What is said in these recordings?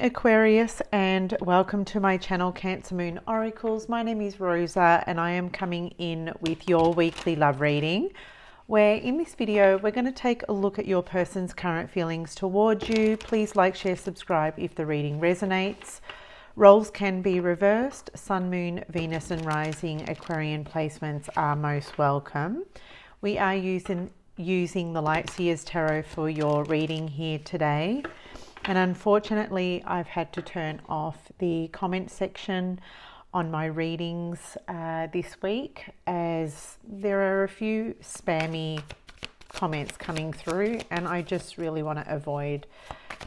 Aquarius, and welcome to my channel Cancer Moon Oracles. My name is Rosa and I am coming in with your weekly love reading, where in this video we're going to take a look at your person's current feelings towards you. Please like, share, subscribe if the reading resonates. Roles can be reversed. Sun, Moon, Venus and Rising Aquarian placements are most welcome. We are using the Light Seers Tarot for your reading here today. And unfortunately, I've had to turn off the comment section on my readings this week, as there are a few spammy comments coming through, and I just really want to avoid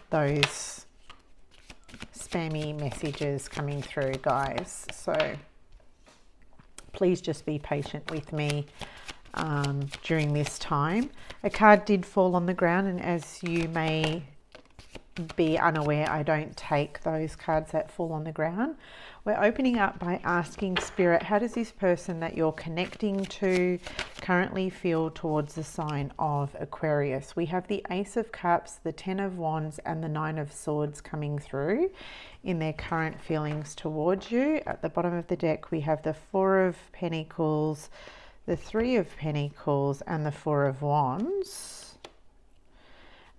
those spammy messages coming through, guys. So please just be patient with me during this time. A card did fall on the ground, and as you may be unaware, I don't take those cards that fall on the ground. We're opening up by asking Spirit, how does this person that you're connecting to currently feel towards the sign of Aquarius? We have the Ace of Cups, the Ten of Wands and the Nine of Swords coming through in their current feelings towards you. At the bottom of the deck we have the Four of Pentacles, the Three of Pentacles and the Four of Wands.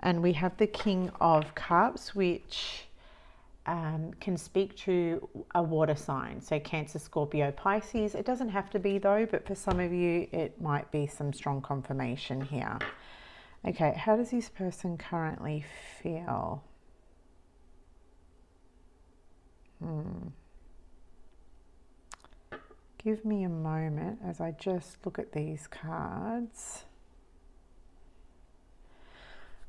And we have the King of Cups, which can speak to a water sign. So Cancer, Scorpio, Pisces. It doesn't have to be though, but for some of you, it might be some strong confirmation here. Okay, how does this person currently feel? Give me a moment as I just look at these cards.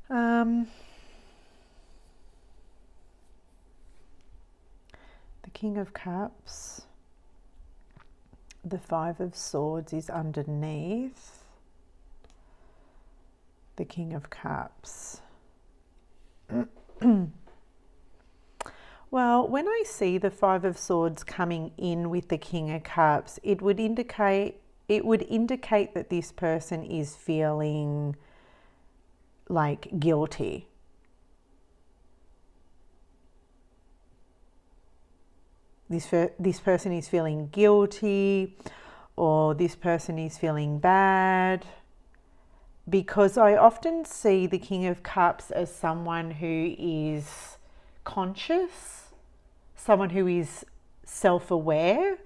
The King of Cups, the Five of Swords is underneath the King of Cups. Well, when I see the Five of Swords coming in with the King of Cups, it would indicate that this person is feeling like guilty. This person is feeling guilty, or this person is feeling bad, because I often see the King of Cups as someone who is conscious, someone who is self-aware,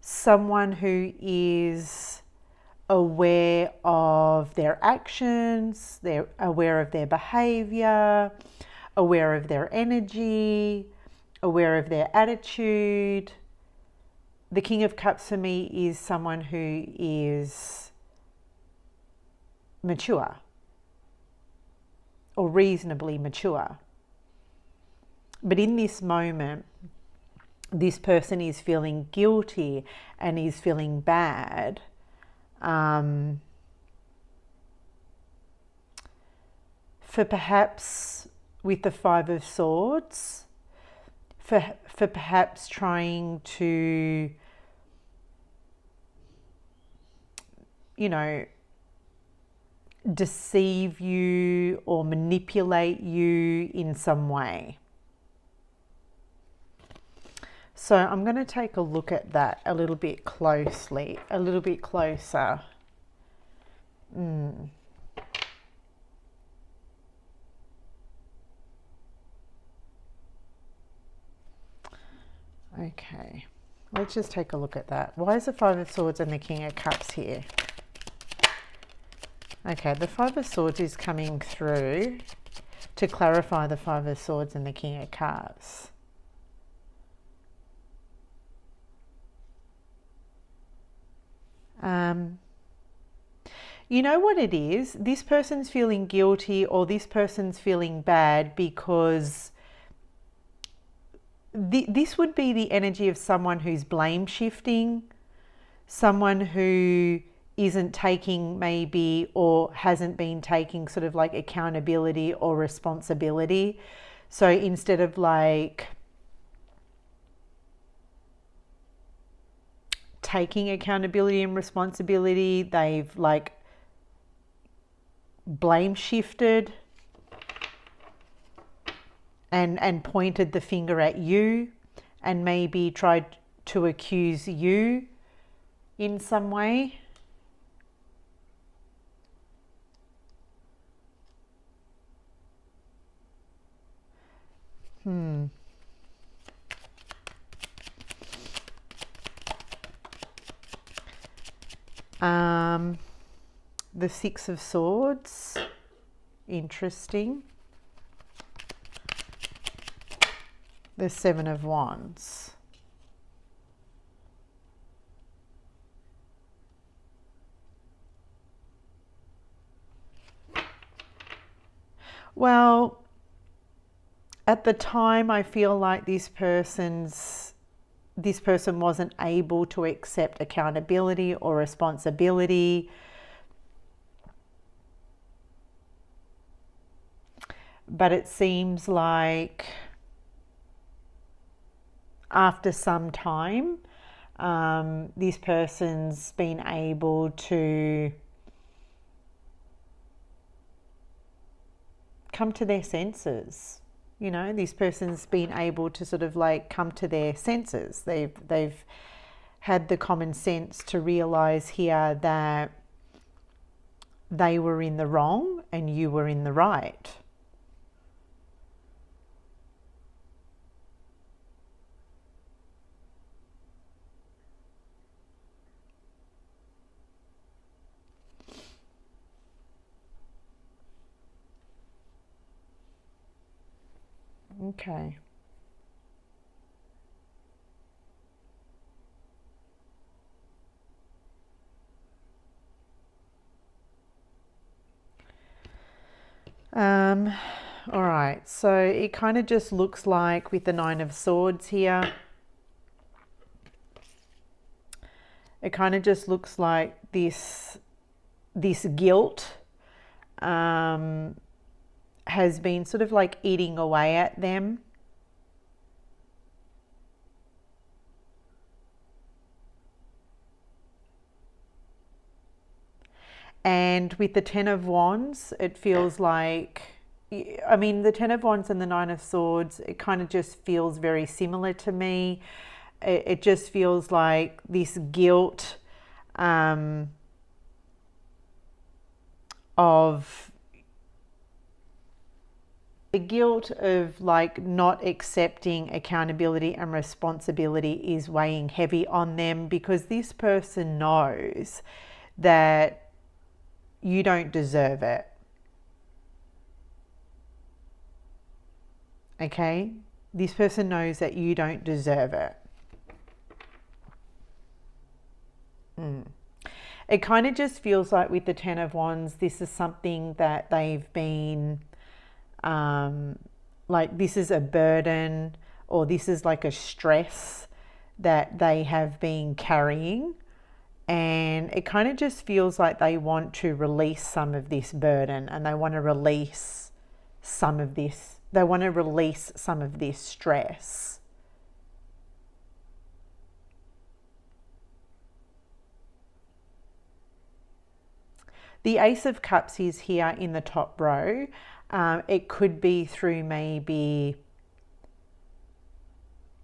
someone who is aware of their actions, they're aware of their behavior, aware of their energy, aware of their attitude. The King of Cups for me is someone who is mature or reasonably mature. But in this moment, this person is feeling guilty and is feeling bad. For perhaps with the Five of Swords, for perhaps trying to, deceive you or manipulate you in some way. So I'm going to take a look at that a little bit closer. Okay, let's just take a look at that. Why is the Five of Swords and the King of Cups here? Okay, the Five of Swords is coming through to clarify the Five of Swords and the King of Cups. You know what it is? This person's feeling guilty, or this person's feeling bad because this would be the energy of someone who's blame shifting, someone who isn't taking maybe, or hasn't been taking sort of like accountability or responsibility. So instead of like taking accountability and responsibility, they've like blame shifted and pointed the finger at you and maybe tried to accuse you in some way. The Six of Swords, interesting. The Seven of Wands. Well, at the time, I feel like this person wasn't able to accept accountability or responsibility. But it seems like after some time, this person's been able to come to their senses. You know, this person's been able to sort of like come to their senses. They've had the common sense to realize here that they were in the wrong and you were in the right. Okay. All right, so it kind of just looks like with the Nine of Swords here, it kind of just looks like this guilt has been sort of like eating away at them. And with the Ten of Wands, it feels like, I mean, the Ten of Wands and the Nine of Swords, it kind of just feels very similar to me. It just feels like this guilt of the guilt of like not accepting accountability and responsibility is weighing heavy on them, because this person knows that you don't deserve it. Okay? This person knows that you don't deserve it. It kind of just feels like with the Ten of Wands, this is something that they've been, like this is a burden, or this is like a stress that they have been carrying. And it kind of just feels like they want to release some of this burden, and they want to release some of this. They want to release some of this stress. The Ace of Cups is here in the top row. It could be through maybe,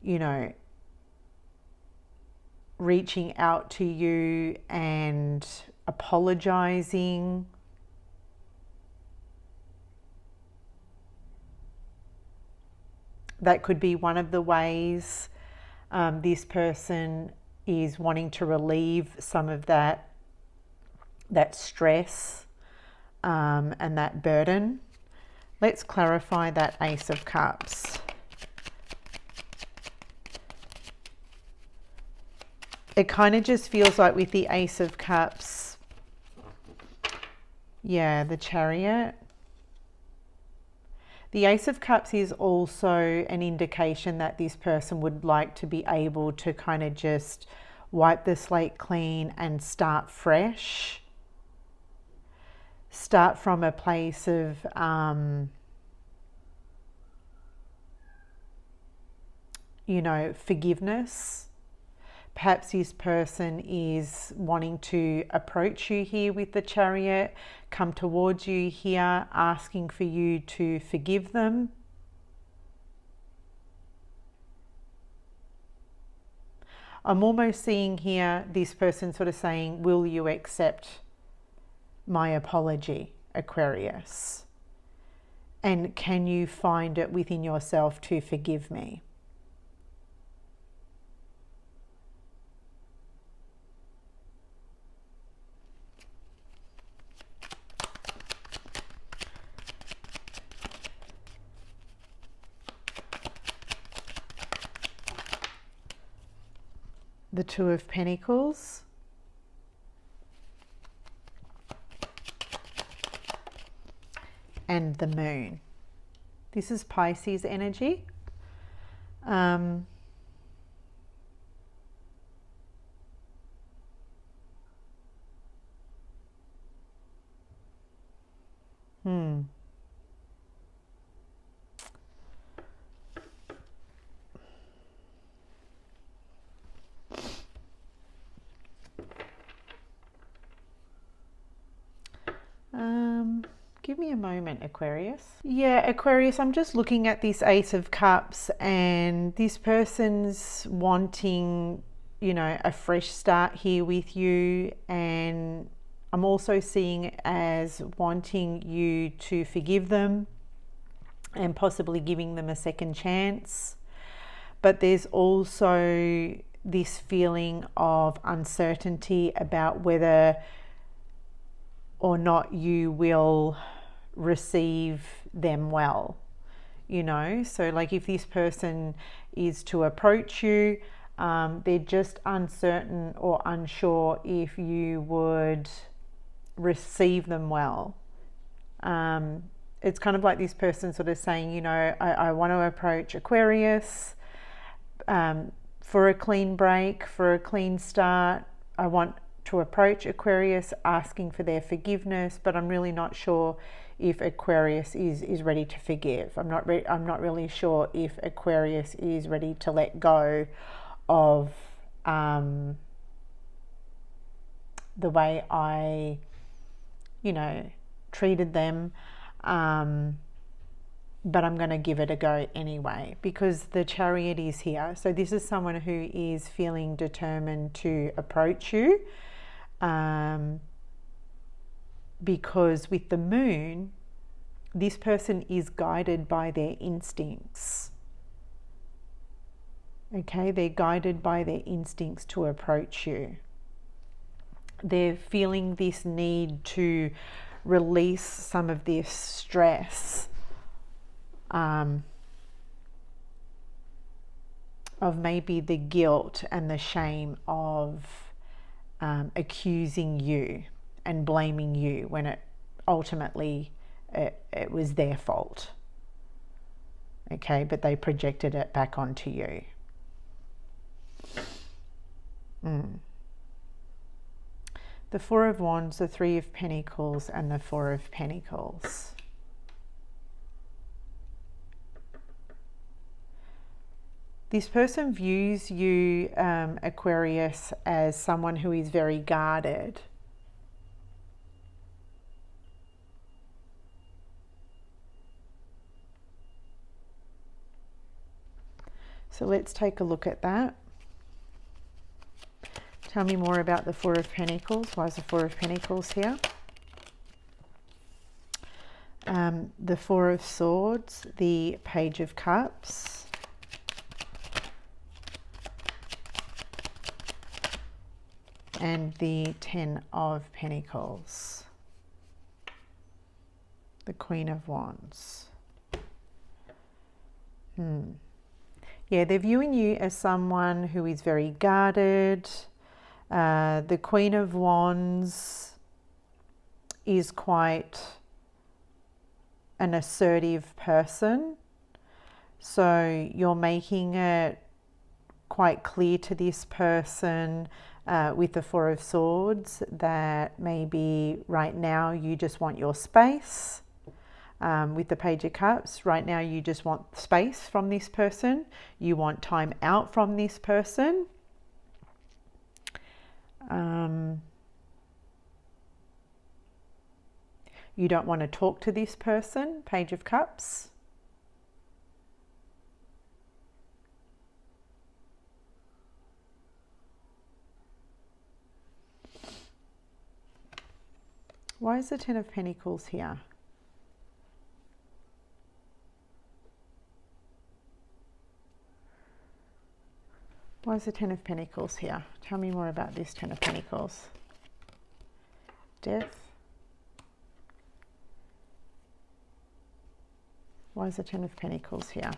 you know, reaching out to you and apologizing. That could be one of the ways this person is wanting to relieve some of that stress and that burden. Let's clarify that Ace of Cups. It kind of just feels like with the Ace of Cups, yeah, the Chariot. The Ace of Cups is also an indication that this person would like to be able to kind of just wipe the slate clean and start fresh. Start from a place of you know, forgiveness. Perhaps this person is wanting to approach you here with the Chariot, come towards you here, asking for you to forgive them. I'm almost seeing here this person sort of saying, will you accept my apology, Aquarius? And can you find it within yourself to forgive me? The Two of Pentacles. And the Moon. This is Pisces energy. Hmm. Give me a moment, Aquarius. Yeah, Aquarius, I'm just looking at this Ace of Cups, and this person's wanting, you know, a fresh start here with you. And I'm also seeing it as wanting you to forgive them and possibly giving them a second chance. But there's also this feeling of uncertainty about whether or not you will receive them well, you know. So like if this person is to approach you, they're just uncertain or unsure if you would receive them well. It's kind of like this person sort of saying, you know, I want to approach Aquarius for a clean break, for a clean start. I want to approach Aquarius asking for their forgiveness, but I'm really not sure if Aquarius is ready to forgive. I'm not really sure if Aquarius is ready to let go of the way I, you know, treated them. But I'm going to give it a go anyway, because the Chariot is here. So this is someone who is feeling determined to approach you. Because with the Moon, this person is guided by their instincts. Okay, they're guided by their instincts to approach you. They're feeling this need to release some of this stress of maybe the guilt and the shame of accusing you and blaming you when it ultimately it was their fault. Okay, but they projected it back onto you. The Four of Wands, the Three of Pentacles, and the Four of Pentacles. This person views you, Aquarius, as someone who is very guarded. So let's take a look at that. Tell me more about the Four of Pentacles. Why is the Four of Pentacles here? The Four of Swords, the Page of Cups, and the Ten of Pentacles, the Queen of Wands. Yeah, they're viewing you as someone who is very guarded. The Queen of Wands is quite an assertive person. So you're making it quite clear to this person with the Four of Swords that maybe right now you just want your space. With the Page of Cups, right now you just want space from this person. You want time out from this person. You don't want to talk to this person, Page of Cups. Why is the Ten of Pentacles here? Why is the Ten of Pentacles here? Tell me more about this Ten of Pentacles. Death. Why is the Ten of Pentacles here?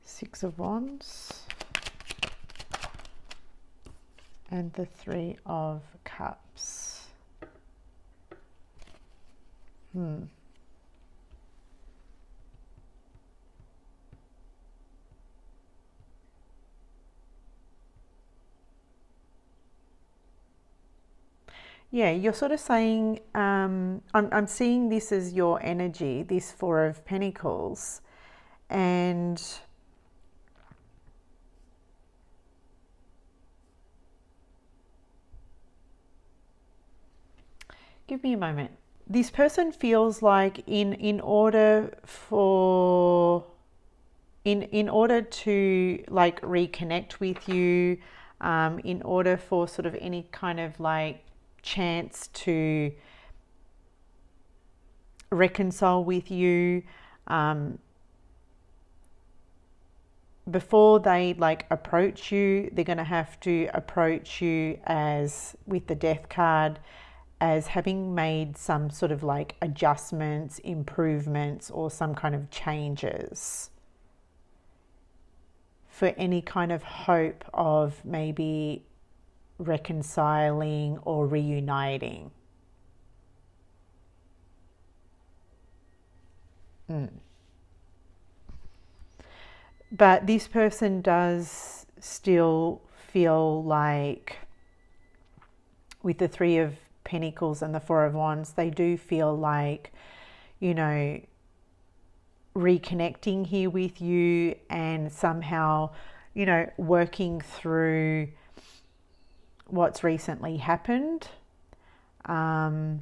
Six of Wands. And the Three of Cups. Yeah, you're sort of saying, I'm seeing this as your energy, this Four of Pentacles, and give me a moment. This person feels like in order to like reconnect with you, in order for sort of any kind of like chance to reconcile with you, before they like approach you, they're going to have to approach you as, with the Death card, as having made some sort of like adjustments, improvements, or some kind of changes for any kind of hope of maybe reconciling or reuniting. But this person does still feel like, with the Three of Pentacles and the Four of Wands, they do feel like, you know, reconnecting here with you and somehow, you know, working through what's recently happened, and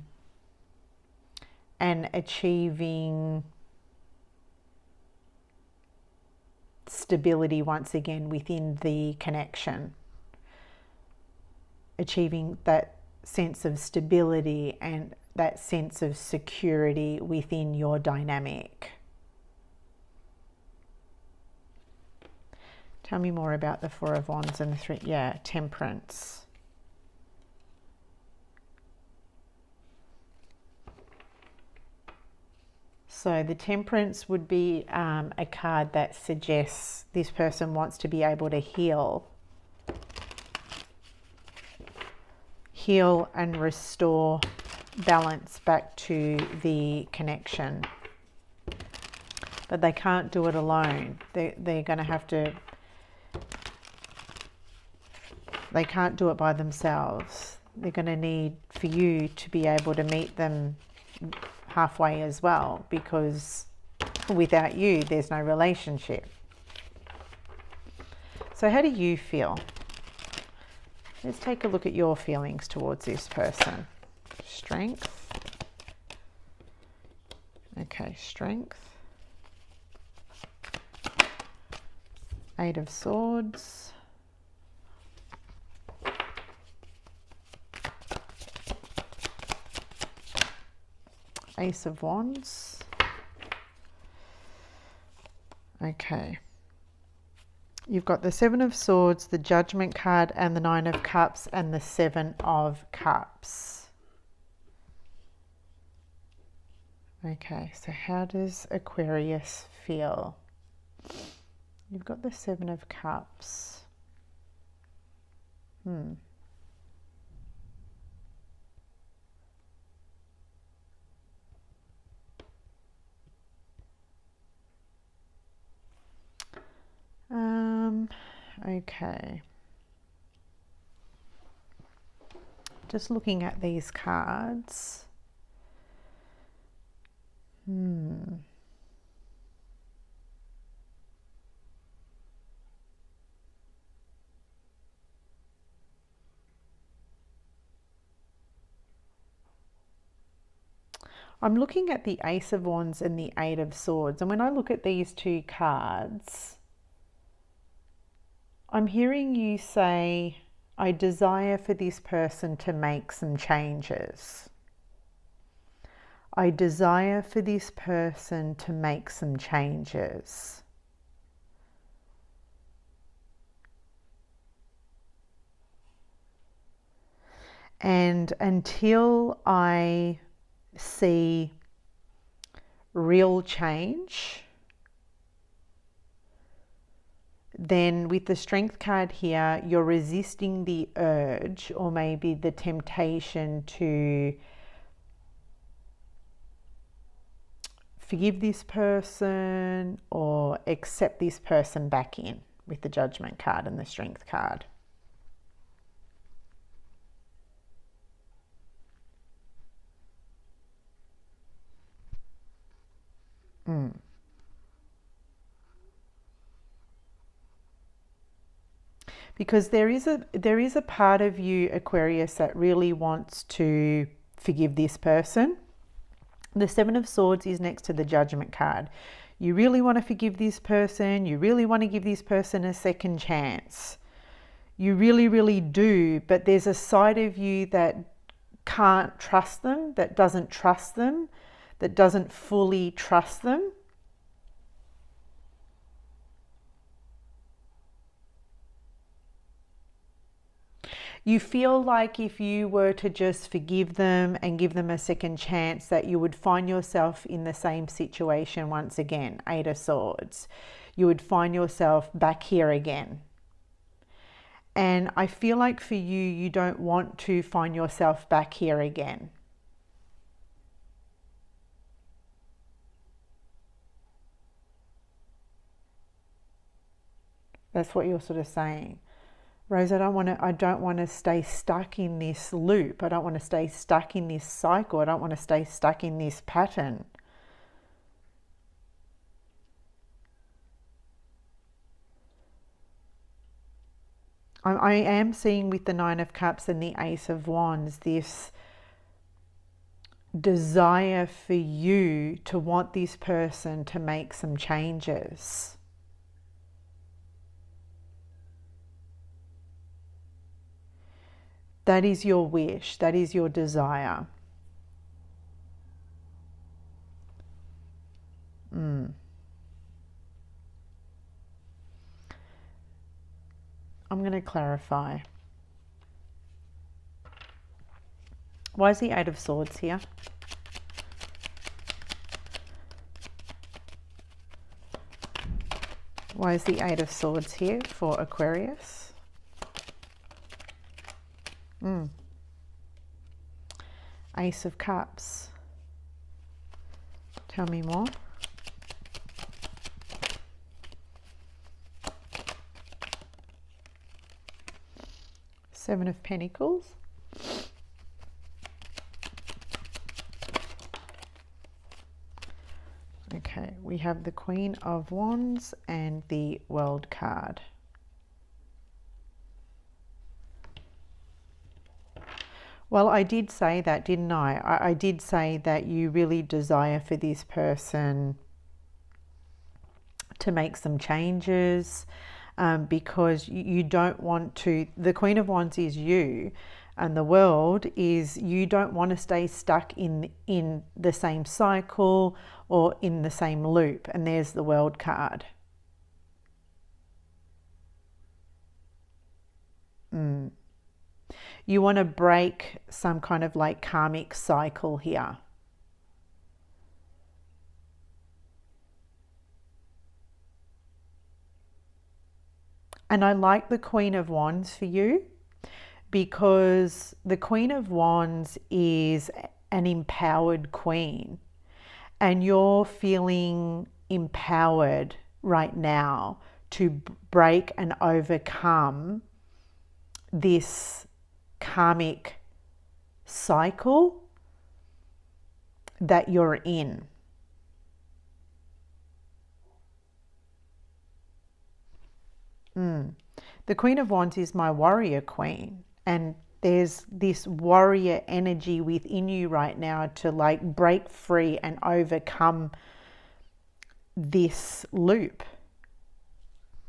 achieving stability once again within the connection, achieving that sense of stability and that sense of security within your dynamic. Tell me more about the Four of Wands and the Three, yeah, Temperance. So the Temperance would be a card that suggests this person wants to be able to heal and restore balance back to the connection. But they can't do it alone. They're going to have to, they can't do it by themselves. They're going to need for you to be able to meet them halfway as well, because without you there's no relationship. So how do you feel? Let's take a look at your feelings towards this person. Strength. Okay, Strength. Eight of Swords. Ace of Wands. Okay. You've got the Seven of Swords, the Judgment card, and the Nine of Cups, and the Seven of Cups. Okay, so how does Aquarius feel? You've got the Seven of Cups. Okay. Just looking at these cards. I'm looking at the Ace of Wands and the Eight of Swords. And when I look at these two cards, I'm hearing you say, I desire for this person to make some changes. I desire for this person to make some changes. And until I see real change, then with the Strength card here, you're resisting the urge or maybe the temptation to forgive this person or accept this person back in with the Judgment card and the Strength card. Because there is a part of you, Aquarius, that really wants to forgive this person. The Seven of Swords is next to the Judgment card. You really want to forgive this person. You really want to give this person a second chance. You really, really do. But there's a side of you that can't trust them, that doesn't trust them, that doesn't fully trust them. You feel like if you were to just forgive them and give them a second chance, that you would find yourself in the same situation once again. Eight of Swords. You would find yourself back here again. And I feel like for you, you don't want to find yourself back here again. That's what you're sort of saying. Rose, I don't want to stay stuck in this loop. I don't want to stay stuck in this cycle. I don't want to stay stuck in this pattern. I am seeing with the Nine of Cups and the Ace of Wands this desire for you to want this person to make some changes. That is your wish. That is your desire. I'm going to clarify. Why is the Eight of Swords here? Why is the Eight of Swords here for Aquarius? Ace of Cups. Tell me more. Seven of Pentacles. Okay, we have the Queen of Wands and the World card. Well, I did say that, didn't I? I did say that you really desire for this person to make some changes, because you don't want to. The Queen of Wands is you, and the World is you don't want to stay stuck in the same cycle or in the same loop. And there's the World card. You want to break some kind of like karmic cycle here. And I like the Queen of Wands for you, because the Queen of Wands is an empowered queen, and you're feeling empowered right now to break and overcome this karmic cycle that you're in. The Queen of Wands is my warrior queen, and There's this warrior energy within you right now to like break free and overcome this loop,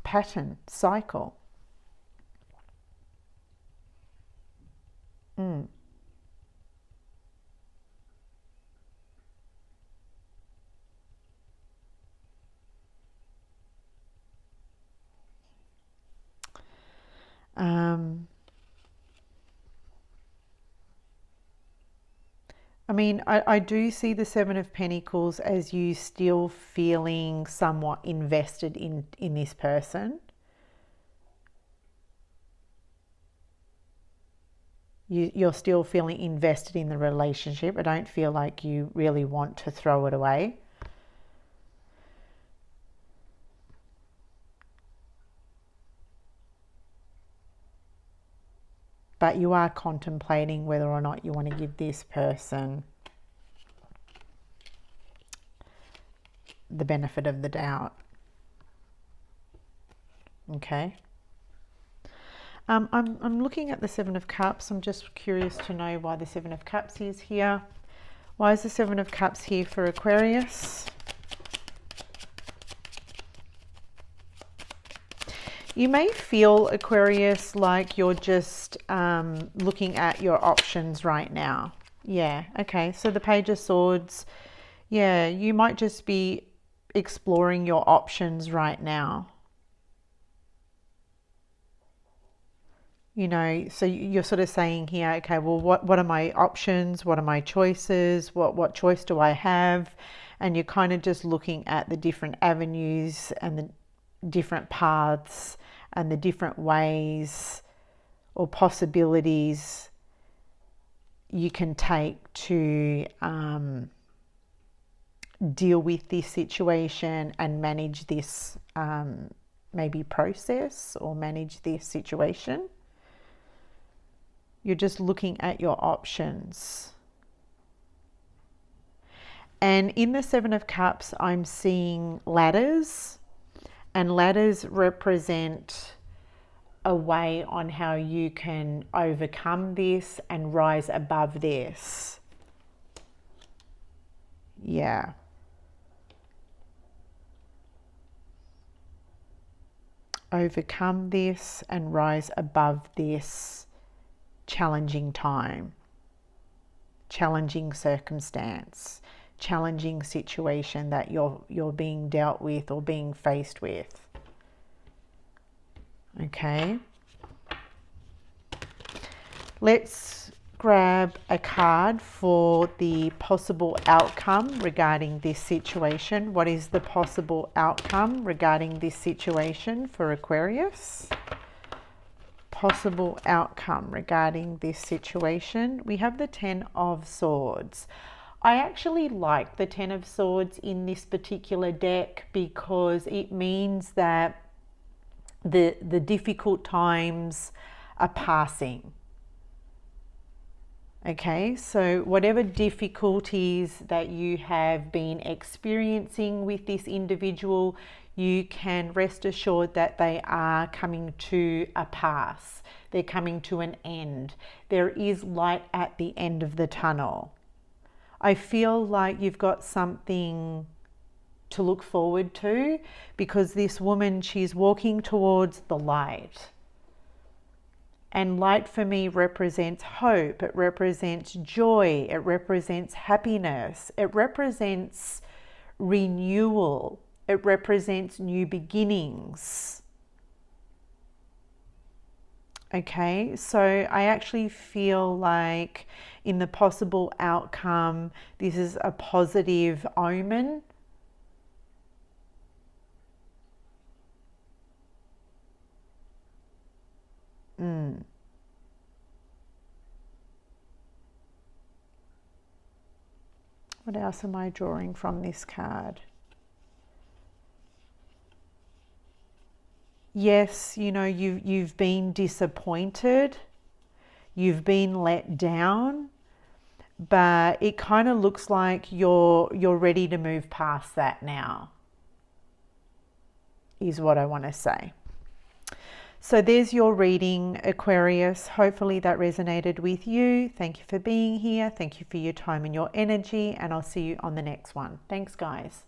pattern, cycle. I mean, I do see the Seven of Pentacles as you still feeling somewhat invested in this person. You're still feeling invested in the relationship. I don't feel like you really want to throw it away. But you are contemplating whether or not you want to give this person the benefit of the doubt. Okay. I'm looking at the Seven of Cups. I'm just curious to know why the Seven of Cups is here. Why is the Seven of Cups here for Aquarius? You may feel, Aquarius, like you're just looking at your options right now. Yeah, okay. So the Page of Swords, yeah, you might just be exploring your options right now. You know, so you're sort of saying here, okay, well, what are my options? What are my choices? What choice do I have? And you're kind of just looking at the different avenues and the different paths and the different ways or possibilities you can take to deal with this situation and manage this maybe process or manage this situation. You're just looking at your options. And in the Seven of Cups, I'm seeing ladders. And ladders represent a way on how you can overcome this and rise above this. Yeah. Overcome this and rise above this challenging time, challenging circumstance, challenging situation that you're being dealt with or being faced with. Okay. Let's grab a card for the possible outcome regarding this situation. What is the possible outcome regarding this situation for Aquarius? Possible outcome regarding this situation. We have the Ten of Swords. I actually like the Ten of Swords in this particular deck because it means that the difficult times are passing. Okay, so whatever difficulties that you have been experiencing with this individual, you can rest assured that they are coming to a pass. They're coming to an end. There is light at the end of the tunnel. I feel like you've got something to look forward to because this woman, she's walking towards the light. And light for me represents hope. It represents joy. It represents happiness. It represents renewal. It represents new beginnings. Okay, so I actually feel like in the possible outcome, this is a positive omen. What else am I drawing from this card? Yes, you know, you've been disappointed, you've been let down, but it kind of looks like you're ready to move past that now, is what I want to say. So there's your reading, Aquarius. Hopefully that resonated with you. Thank you for being here. Thank you for your time and your energy, and I'll see you on the next one. Thanks, guys.